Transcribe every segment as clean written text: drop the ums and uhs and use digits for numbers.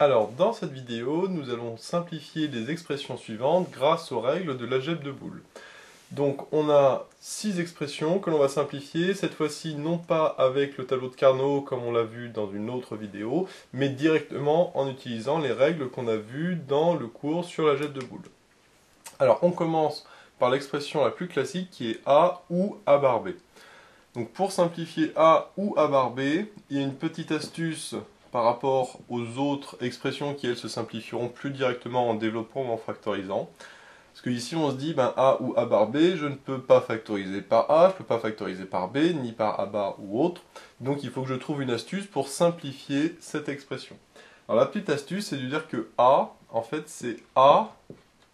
Alors, dans cette vidéo, nous allons simplifier les expressions suivantes grâce aux règles de l'algèbre de Boole. Donc, on a 6 expressions que l'on va simplifier, cette fois-ci non pas avec le tableau de Carnot comme on l'a vu dans une autre vidéo, mais directement en utilisant les règles qu'on a vues dans le cours sur l'algèbre de Boole. Alors, on commence par l'expression la plus classique qui est A ou A bar B. Donc, pour simplifier A ou A bar B, il y a une petite astuce par rapport aux autres expressions qui, elles, se simplifieront plus directement en développant ou en factorisant. Parce que ici, on se dit, A ou A bar B, je ne peux pas factoriser par A, je ne peux pas factoriser par B, ni par A bar ou autre. Donc, il faut que je trouve une astuce pour simplifier cette expression. Alors, la petite astuce, c'est de dire que A, en fait, c'est A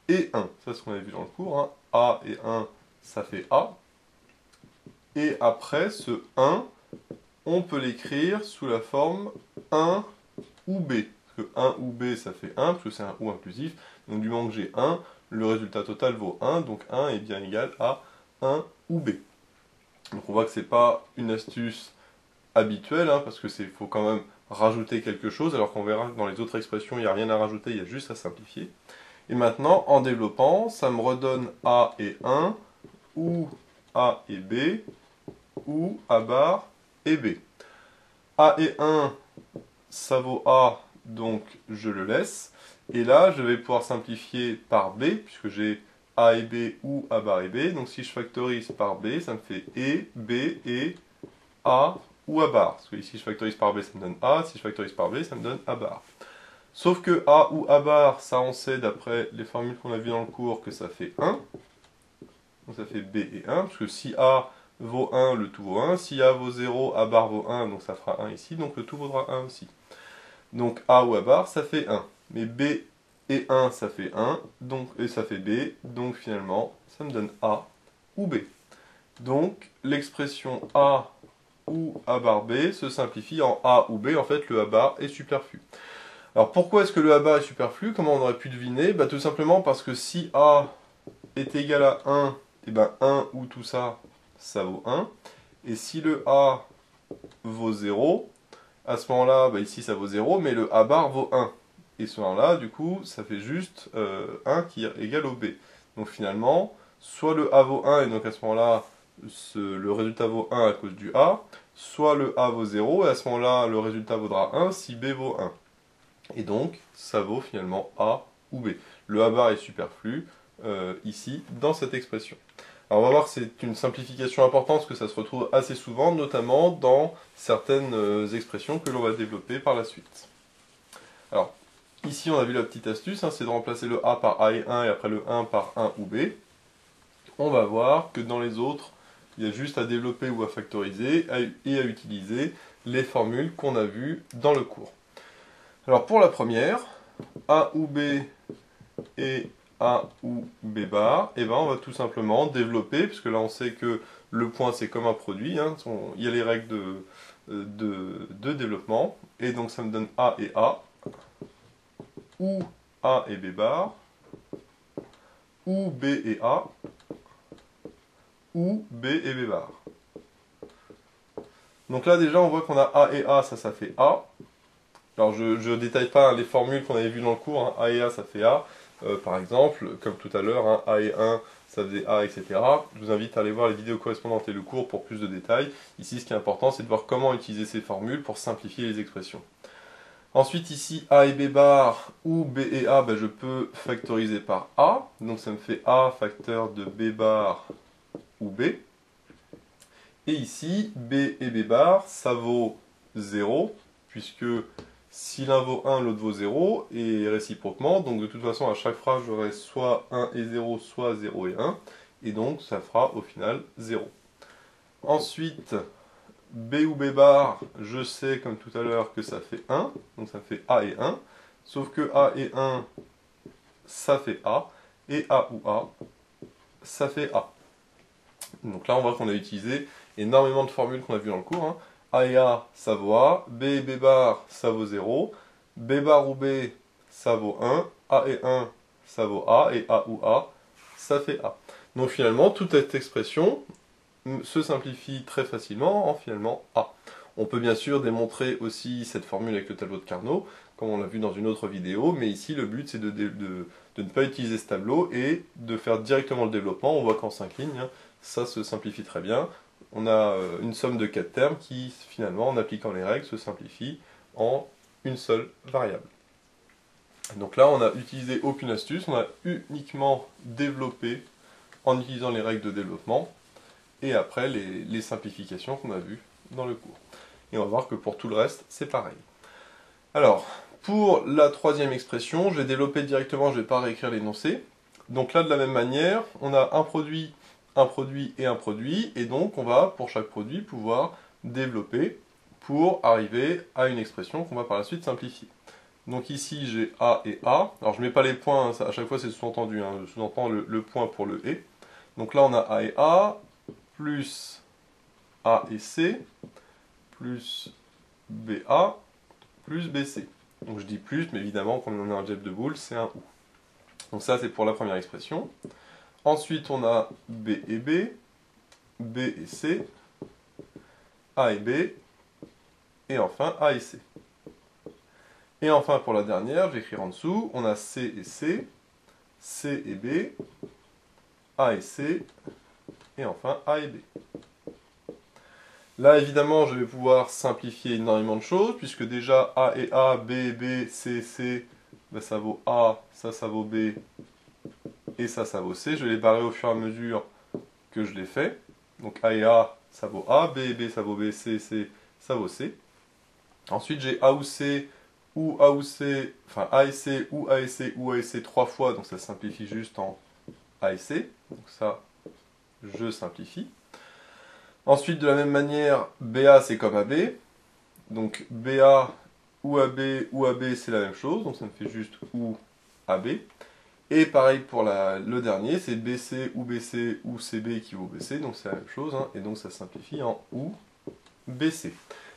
et 1. Ça, c'est ce qu'on avait vu dans le cours. Hein. A et 1, ça fait A. Et après, ce 1, on peut l'écrire sous la forme 1 ou B. Parce que 1 ou B, ça fait 1, parce que c'est un ou inclusif. Donc du moment que j'ai 1, le résultat total vaut 1, donc 1 est bien égal à 1 ou B. Donc on voit que ce n'est pas une astuce habituelle, hein, parce que faut quand même rajouter quelque chose, alors qu'on verra que dans les autres expressions, il n'y a rien à rajouter, il y a juste à simplifier. Et maintenant, en développant, ça me redonne A et 1, ou A et B, ou A bar et B. A et 1, ça vaut A, donc je le laisse. Et là, je vais pouvoir simplifier par B, puisque j'ai A et B ou A bar et B. Donc si je factorise par B, ça me fait E, B et A ou A bar. Parce que ici, je factorise par B, ça me donne A. Si je factorise par B, ça me donne A bar. Sauf que A ou A bar, ça on sait d'après les formules qu'on a vues dans le cours que ça fait 1. Donc ça fait B et 1, parce que si A vaut 1, le tout vaut 1. Si A vaut 0, A bar vaut 1, donc ça fera 1 ici, donc le tout vaudra 1 aussi. Donc A ou A bar, ça fait 1. Mais B et 1, ça fait 1, donc, et ça fait B, donc finalement, ça me donne A ou B. Donc, l'expression A ou A bar B se simplifie en A ou B, en fait, le A bar est superflu. Alors, pourquoi est-ce que le A bar est superflu? Comment on aurait pu deviner? Tout simplement parce que si A est égal à 1, et 1 ou tout ça, ça vaut 1. Et si le A vaut 0, à ce moment-là, ici ça vaut 0, mais le A bar vaut 1. Et ce 1-là, du coup, ça fait juste 1 qui est égal au B. Donc finalement, soit le A vaut 1, et donc à ce moment-là, le résultat vaut 1 à cause du A, soit le A vaut 0, et à ce moment-là, le résultat vaudra 1 si B vaut 1. Et donc, ça vaut finalement A ou B. Le A bar est superflu, ici, dans cette expression. Alors on va voir que c'est une simplification importante parce que ça se retrouve assez souvent, notamment dans certaines expressions que l'on va développer par la suite. Alors, ici on a vu la petite astuce, hein, c'est de remplacer le A par A et 1 et après le 1 par 1 ou B. On va voir que dans les autres, il y a juste à développer ou à factoriser et à utiliser les formules qu'on a vues dans le cours. Alors pour la première, A ou B et A ou B bar, et on va tout simplement développer, puisque là on sait que le point c'est comme un produit, hein, il y a les règles de développement, et donc ça me donne A et A, ou A et B bar, ou B et A, ou B et B bar. Donc là déjà on voit qu'on a A et A, ça fait A. Alors je ne détaille pas les formules qu'on avait vues dans le cours, hein. A et A ça fait A. Par exemple, comme tout à l'heure, hein, A et 1, ça faisait A, etc. Je vous invite à aller voir les vidéos correspondantes et le cours pour plus de détails. Ici, ce qui est important, c'est de voir comment utiliser ces formules pour simplifier les expressions. Ensuite, ici, A et B bar ou B et A, je peux factoriser par A. Donc ça me fait A facteur de B bar ou B. Et ici, B et B bar, ça vaut 0, puisque si l'un vaut 1, l'autre vaut 0, et réciproquement, donc de toute façon à chaque phrase j'aurai soit 1 et 0, soit 0 et 1, et donc ça fera au final 0. Ensuite, B ou B bar, je sais comme tout à l'heure que ça fait 1, donc ça fait A et 1, sauf que A et 1, ça fait A, et A ou A, ça fait A. Donc là on voit qu'on a utilisé énormément de formules qu'on a vues dans le cours, hein. A et A, ça vaut A, B et B bar, ça vaut 0, B bar ou B, ça vaut 1, A et 1, ça vaut A, et A ou A, ça fait A. Donc finalement, toute cette expression se simplifie très facilement en finalement A. On peut bien sûr démontrer aussi cette formule avec le tableau de Carnot, comme on l'a vu dans une autre vidéo, mais ici le but c'est de ne pas utiliser ce tableau et de faire directement le développement. On voit qu'en 5 lignes, hein, ça se simplifie très bien. On a une somme de 4 termes qui finalement, en appliquant les règles, se simplifie en une seule variable. Donc là, on n'a utilisé aucune astuce, on a uniquement développé en utilisant les règles de développement et après les simplifications qu'on a vues dans le cours. Et on va voir que pour tout le reste, c'est pareil. Alors, pour la troisième expression, je vais développer directement, je ne vais pas réécrire l'énoncé. Donc là, de la même manière, on a un produit et un produit, et donc on va, pour chaque produit, pouvoir développer pour arriver à une expression qu'on va par la suite simplifier. Donc ici, j'ai A et A. Alors je ne mets pas les points, hein, à chaque fois c'est sous-entendu, hein, je sous-entends le point pour le et. Donc là, on a A et A, plus A et C, plus BA, plus BC. Donc je dis plus, mais évidemment, quand on a un algèbre de Boole, c'est un OU. Donc ça, c'est pour la première expression. Ensuite, on a B et B, B et C, A et B, et enfin A et C. Et enfin, pour la dernière, je vais écrire en dessous, on a C et C, C et B, A et C, et enfin A et B. Là, évidemment, je vais pouvoir simplifier énormément de choses, puisque déjà A et A, B et B, C et C, ben, ça vaut A, ça vaut B, et ça vaut C. Je vais les barrer au fur et à mesure que je les fais. Donc A et A, ça vaut A, B et B, ça vaut B, C et C, ça vaut C. Ensuite, j'ai A ou C, ou A ou C, enfin A et C, ou A et C, ou A et C 3 fois, donc ça simplifie juste en A et C. Donc ça, je simplifie. Ensuite, de la même manière, BA c'est comme AB. Donc BA ou AB, c'est la même chose, donc ça me fait juste ou AB. Et pareil pour le dernier, c'est BC ou CB qui vaut BC, donc c'est la même chose, hein, et donc ça simplifie en ou BC.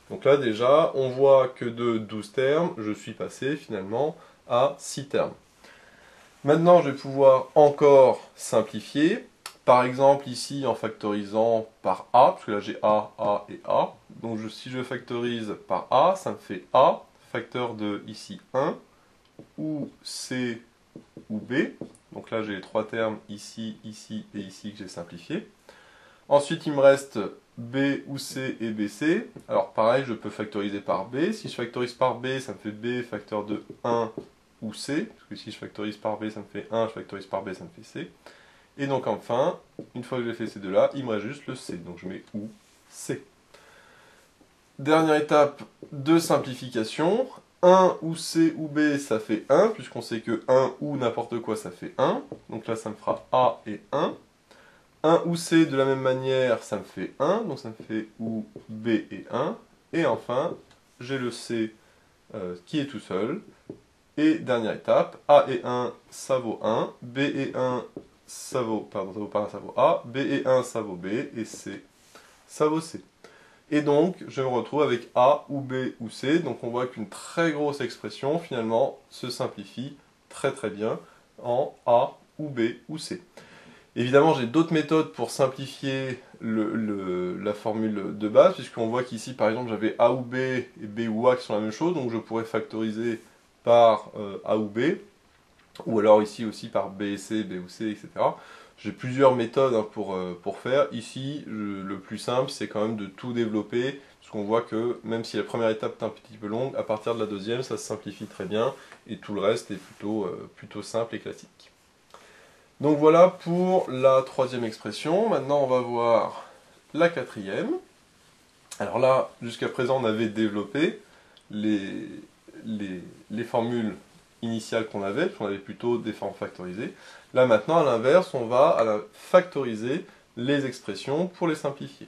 Donc là déjà, on voit que de 12 termes, je suis passé finalement à 6 termes. Maintenant, je vais pouvoir encore simplifier. Par exemple, ici, en factorisant par A, parce que là j'ai A, A et A. Donc si je factorise par A, ça me fait A, facteur de ici 1, ou C, ou B. Donc là j'ai les trois termes ici, ici et ici que j'ai simplifié. Ensuite, il me reste B ou C et BC. Alors pareil, je peux factoriser par B. Si je factorise par B, ça me fait B facteur de 1 ou C. Parce que si je factorise par B, ça me fait 1, je factorise par B, ça me fait C. Et donc enfin, une fois que j'ai fait ces deux-là, il me reste juste le C. Donc je mets ou C. Dernière étape de simplification. 1 ou C ou B, ça fait 1, puisqu'on sait que 1 ou n'importe quoi, ça fait 1. Donc là, ça me fera A et 1. 1 ou C, de la même manière, ça me fait 1. Donc ça me fait ou B et 1. Et enfin, j'ai le C qui est tout seul. Et dernière étape, A et 1, ça vaut 1. B et 1, ça vaut, pardon, ça vaut pas 1, ça vaut A. B et 1, ça vaut B. Et C, ça vaut C. Et donc, je me retrouve avec A ou B ou C. Donc on voit qu'une très grosse expression, finalement, se simplifie très très bien en A ou B ou C. Évidemment, j'ai d'autres méthodes pour simplifier la formule de base, puisqu'on voit qu'ici, par exemple, j'avais A ou B et B ou A qui sont la même chose, donc je pourrais factoriser par A ou B, ou alors ici aussi par B et C, B ou C, etc. J'ai plusieurs méthodes hein, pour faire. Ici, le plus simple, c'est quand même de tout développer, parce qu'on voit que même si la première étape est un petit peu longue, à partir de la deuxième, ça se simplifie très bien, et tout le reste est plutôt simple et classique. Donc voilà pour la troisième expression. Maintenant, on va voir la quatrième. Alors là, jusqu'à présent, on avait développé les formules initiales qu'on avait, puisqu'on avait plutôt des formes factorisées. Là maintenant, à l'inverse, on va factoriser les expressions pour les simplifier.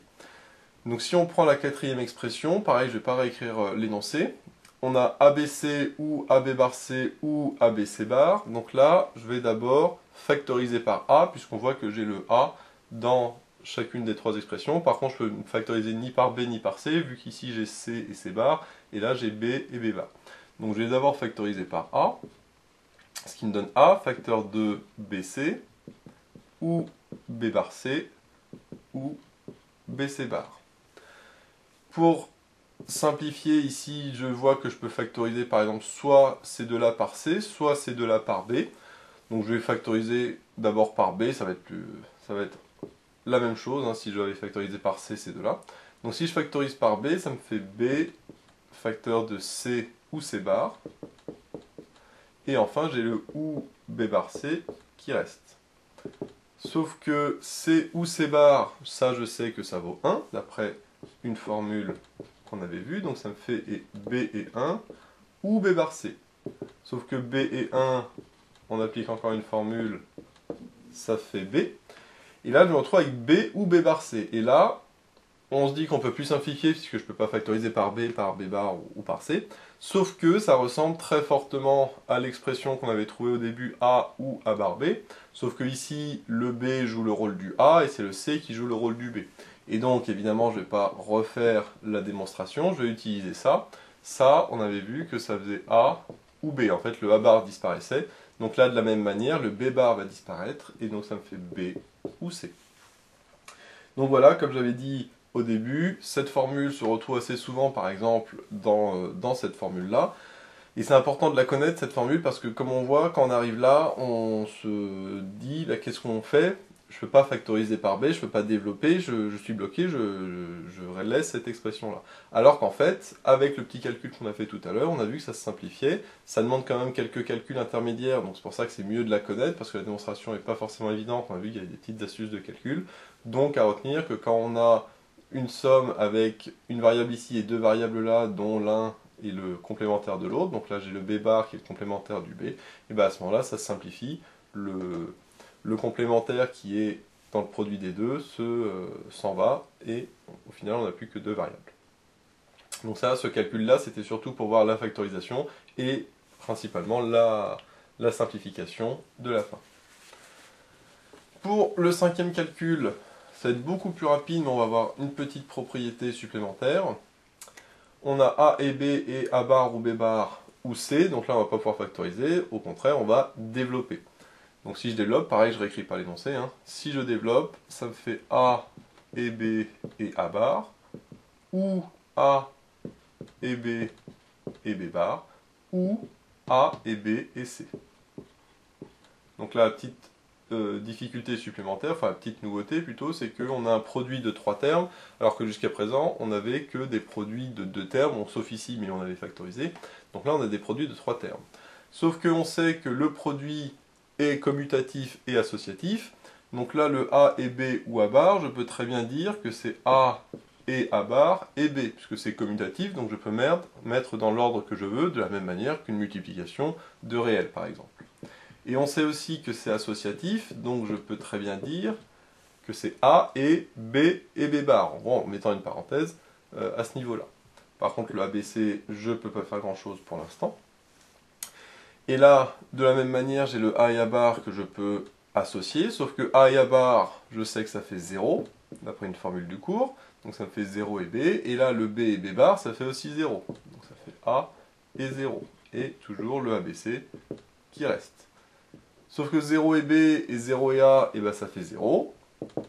Donc si on prend la quatrième expression, pareil, je ne vais pas réécrire l'énoncé. On a ABC ou AB bar C ou ABC bar. Donc là, je vais d'abord factoriser par A, puisqu'on voit que j'ai le A dans chacune des trois expressions. Par contre, je peux ne factoriser ni par B ni par C, vu qu'ici j'ai C et C bar, et là j'ai B et B bar. Donc je vais d'abord factoriser par A, ce qui me donne A, facteur de BC, ou B bar C, ou BC bar. Pour simplifier ici, je vois que je peux factoriser par exemple soit ces deux-là par C, soit ces deux-là par B. Donc je vais factoriser d'abord par B, ça va être la même chose hein, si je vais factoriser par C ces deux-là. Donc si je factorise par B, ça me fait B facteur de C ou C bar. Et enfin j'ai le ou B bar C qui reste. Sauf que C ou C bar, ça je sais que ça vaut 1, d'après une formule qu'on avait vue, donc ça me fait B est 1, ou B bar C. Sauf que B est 1, on applique encore une formule, ça fait B. Et là, je me retrouve avec B ou B bar C. Et là, on se dit qu'on peut plus simplifier, puisque je ne peux pas factoriser par B bar ou par C. Sauf que ça ressemble très fortement à l'expression qu'on avait trouvée au début A ou A bar B. Sauf que ici, le B joue le rôle du A et c'est le C qui joue le rôle du B. Et donc, évidemment, je ne vais pas refaire la démonstration, je vais utiliser ça. Ça, on avait vu que ça faisait A ou B. En fait, le A bar disparaissait. Donc là, de la même manière, le B bar va disparaître, et donc ça me fait B ou C. Donc voilà, comme j'avais dit au début, cette formule se retrouve assez souvent, par exemple, dans cette formule-là. Et c'est important de la connaître, cette formule, parce que comme on voit, quand on arrive là, on se dit, bah, qu'est-ce qu'on fait? Je ne peux pas factoriser par B, je ne peux pas développer, je suis bloqué, je laisse cette expression-là. Alors qu'en fait, avec le petit calcul qu'on a fait tout à l'heure, on a vu que ça se simplifiait, ça demande quand même quelques calculs intermédiaires, donc c'est pour ça que c'est mieux de la connaître, parce que la démonstration n'est pas forcément évidente, on a vu qu'il y avait des petites astuces de calcul. Donc à retenir que quand on a une somme avec une variable ici et deux variables là, dont l'un est le complémentaire de l'autre, donc là j'ai le B bar qui est le complémentaire du B, et bien à ce moment-là ça se simplifie, le complémentaire qui est dans le produit des deux s'en va, et au final on n'a plus que deux variables. Donc ça, ce calcul-là, c'était surtout pour voir la factorisation et principalement la simplification de la fin. Pour le cinquième calcul, ça va être beaucoup plus rapide, mais on va avoir une petite propriété supplémentaire. On a A et B et A bar ou B bar ou C, donc là on va pas pouvoir factoriser, au contraire on va développer. Donc si je développe, pareil je réécris pas l'énoncé, hein. Si je développe, ça me fait A et B et A bar, ou A et B bar, ou A et B et C. Donc là, petite difficulté supplémentaire, enfin petite nouveauté plutôt, c'est qu'on a un produit de 3 termes, alors que jusqu'à présent, on n'avait que des produits de 2 termes, bon, sauf ici, mais on avait factorisé. Donc là, on a des produits de 3 termes. Sauf qu'on sait que le produit est commutatif et associatif. Donc là, le A et B ou A bar, je peux très bien dire que c'est A et A bar et B, puisque c'est commutatif, donc je peux mettre dans l'ordre que je veux, de la même manière qu'une multiplication de réels, par exemple. Et on sait aussi que c'est associatif, donc je peux très bien dire que c'est A et B bar, en mettant une parenthèse à ce niveau-là. Par contre, le ABC, je ne peux pas faire grand-chose pour l'instant. Et là, de la même manière, j'ai le A et A bar que je peux associer, sauf que A et A bar, je sais que ça fait 0, d'après une formule du cours, donc ça me fait 0 et B, et là, le B et B bar, ça fait aussi 0, donc ça fait A et 0, et toujours le ABC qui reste. Sauf que 0 et B et 0 et A, et ben ça fait 0.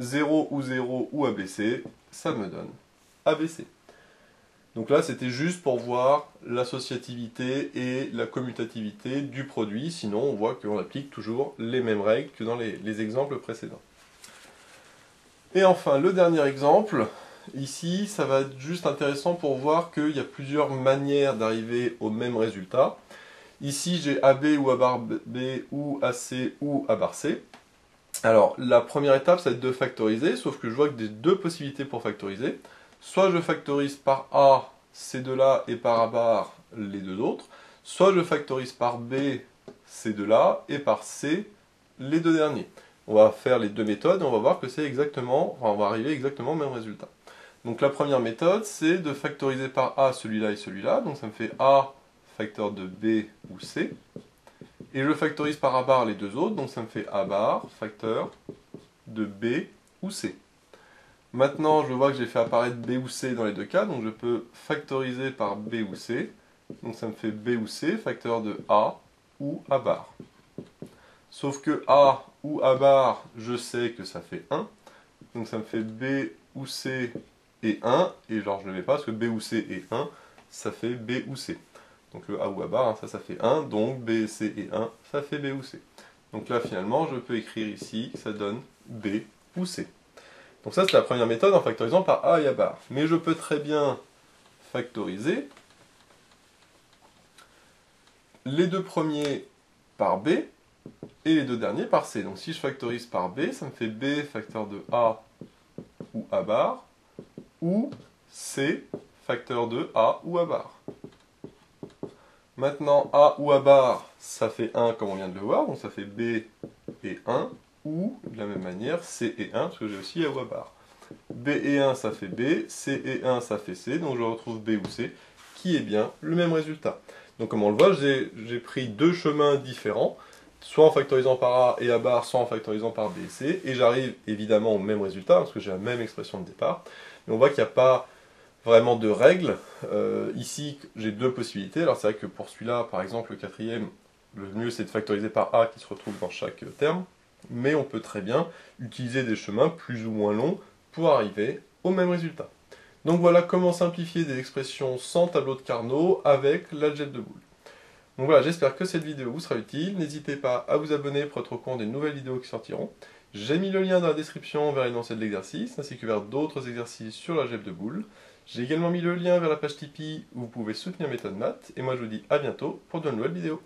0 ou ABC, ça me donne ABC. Donc là, c'était juste pour voir l'associativité et la commutativité du produit. Sinon, on voit qu'on applique toujours les mêmes règles que dans les exemples précédents. Et enfin, le dernier exemple. Ici, ça va être juste intéressant pour voir qu'il y a plusieurs manières d'arriver au même résultat. Ici, j'ai AB ou A bar B ou AC ou A bar C. Alors, la première étape, ça va être de factoriser, sauf que je vois que j'ai deux possibilités pour factoriser. Soit je factorise par A ces deux-là et par A bar les deux autres, soit je factorise par B ces deux-là et par C les deux derniers. On va faire les deux méthodes et on va voir que c'est exactement, enfin, on va arriver exactement au même résultat. Donc la première méthode, c'est de factoriser par A celui-là et celui-là, donc ça me fait A facteur de B ou C. Et je factorise par A bar les deux autres, donc ça me fait A bar facteur de B ou C. Maintenant, je vois que j'ai fait apparaître B ou C dans les deux cas, donc je peux factoriser par B ou C. Donc ça me fait B ou C facteur de A ou A bar. Sauf que A ou A bar, je sais que ça fait 1. Donc ça me fait B ou C et 1, et genre je ne le mets pas parce que B ou C et 1, ça fait B ou C. Donc le A ou A bar, hein, ça fait 1, donc B, C et 1, ça fait B ou C. Donc là finalement je peux écrire ici que ça donne B ou C. Donc ça c'est la première méthode en factorisant par A et A bar. Mais je peux très bien factoriser les deux premiers par B et les deux derniers par C. Donc si je factorise par B, ça me fait B facteur de A ou A bar, ou C facteur de A ou A bar. Maintenant, A ou A bar, ça fait 1 comme on vient de le voir, donc ça fait B et 1, ou de la même manière C et 1, parce que j'ai aussi A ou A bar. B et 1, ça fait B, C et 1, ça fait C, donc je retrouve B ou C, qui est bien le même résultat. Donc comme on le voit, j'ai pris deux chemins différents, soit en factorisant par A et A bar, soit en factorisant par B et C, et j'arrive évidemment au même résultat, parce que j'ai la même expression de départ. Mais on voit qu'il n'y a pas vraiment de règles. Ici, j'ai deux possibilités. Alors c'est vrai que pour celui-là, par exemple, le quatrième, le mieux c'est de factoriser par A qui se retrouve dans chaque terme, mais on peut très bien utiliser des chemins plus ou moins longs pour arriver au même résultat. Donc voilà comment simplifier des expressions sans tableau de Carnot avec l'algèbre de Boole. Donc voilà, j'espère que cette vidéo vous sera utile. N'hésitez pas à vous abonner pour être au courant des nouvelles vidéos qui sortiront. J'ai mis le lien dans la description vers l'énoncé de l'exercice, ainsi que vers d'autres exercices sur l'algèbre de Boole. J'ai également mis le lien vers la page Tipeee où vous pouvez soutenir Méthode Math. Et moi je vous dis à bientôt pour de nouvelles vidéos.